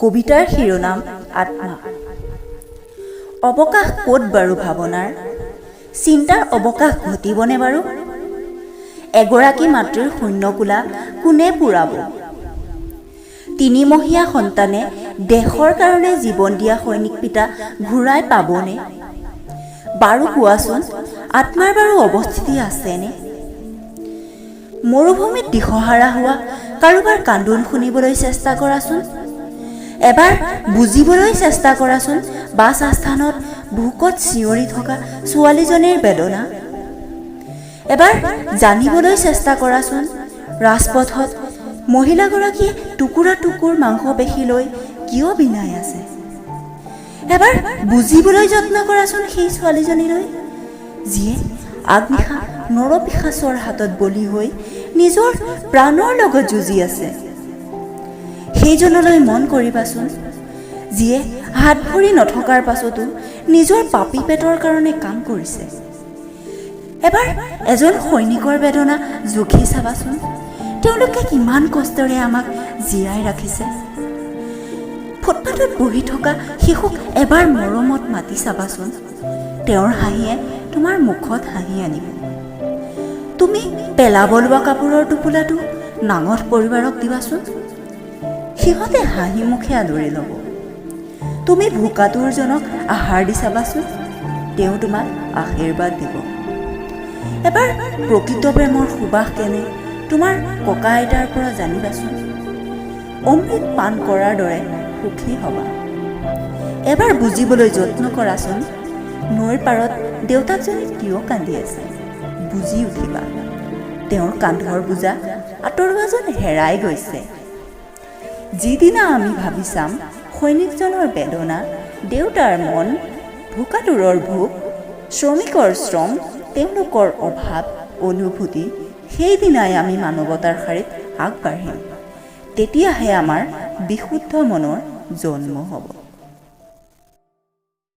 কবিতাৰ শিৰোনাম আত্মা। অৱকাশ ক'ত বাৰু ভাৱনাৰ, চিন্তাৰ অৱকাশ ঘটিবনে বাৰু? এগৰাকী মাতৃৰ শূন্যকোলা কোনে পূৰাব? তিনিমহীয়া সন্তানে দেশৰ কাৰণে জীৱন দিয়া সৈনিক পিতা ঘূৰাই পাবনে? বাৰু কোৱাচোন, আত্মাৰ বাৰু অৱস্থিতি আছেনে? মৰুভূমিত দিশহাৰা হোৱা কাৰোবাৰ কান্দোন শুনিবলৈ চেষ্টা কৰাচোন। এবাৰ বুজিবলৈ চেষ্টা কৰাচোন বাছ আস্থানত ভোকত চিঞৰি থকা ছোৱালীজনীৰ বেদনা। এবাৰ জানিবলৈ চেষ্টা কৰাচোন ৰাজপথত মহিলাগৰাকীয়ে টুকুৰা টুকুৰ মাংসপেশী লৈ কিয় বিনাই আছে। এবাৰ বুজিবলৈ যত্ন কৰাচোন সেই ছোৱালীজনীলৈ, যিয়ে আগনিশা নৰপিশাচৰ হাতত বলি হৈ নিজৰ প্ৰাণৰ লগত যুঁজি আছে। সেইজনলৈ মন কৰিবাচোন, যিয়ে হাত ভৰি নথকাৰ পাছতো নিজৰ পাপী পেটৰ কাৰণে কাম কৰিছে। এবাৰ এজন সৈনিকৰ বেদনা জুখি চাবাচোন, তেওঁলোকে কিমান কষ্টেৰে আমাক জীয়াই ৰাখিছে। ফুটপাথত বহি থকা শিশুক এবাৰ মৰমত মাতি চাবাচোন, তেওঁৰ হাঁহিয়ে তোমাৰ মুখত হাঁহি আনিব। তুমি পেলাব লোৱা কাপোৰৰ টোপোলাটো নাঙঠ পৰিবাৰক দিবাচোন, সিহঁতে হাঁহি মুখে আদৰি ল'ব। তুমি ভোকাতুৰজনক আহাৰ দি চাবাচোন, তেওঁ তোমাক আশীৰ্বাদ দিব। এবাৰ প্ৰকৃত প্ৰেমৰ সুবাস কেনে তোমাৰ ককা আইতাৰ পৰা জানিবাচোন, অমৃত পান কৰাৰ দৰে সুখী হ'বা। এবাৰ বুজিবলৈ যত্ন কৰাচোন নৈৰ পাৰত দেউতাকজনে কিয় কান্দি আছে, বুজি উঠিবা তেওঁৰ কান্ধৰ বোজা আঁতৰোৱা যেন হেৰাই গৈছে। যিদিনা আমি ভাবি চাম সৈনিকজনৰ বেদনা, দেউতাৰ মন, ভোকাতুৰৰ ভোক, শ্ৰমিকৰ শ্ৰম, তেওঁলোকৰ অভাৱ অনুভূতি, সেইদিনাই আমি মানৱতাৰ শাৰীত আগবাঢ়িম। তেতিয়াহে আমাৰ বিশুদ্ধ মনৰ জন্ম হ'ব।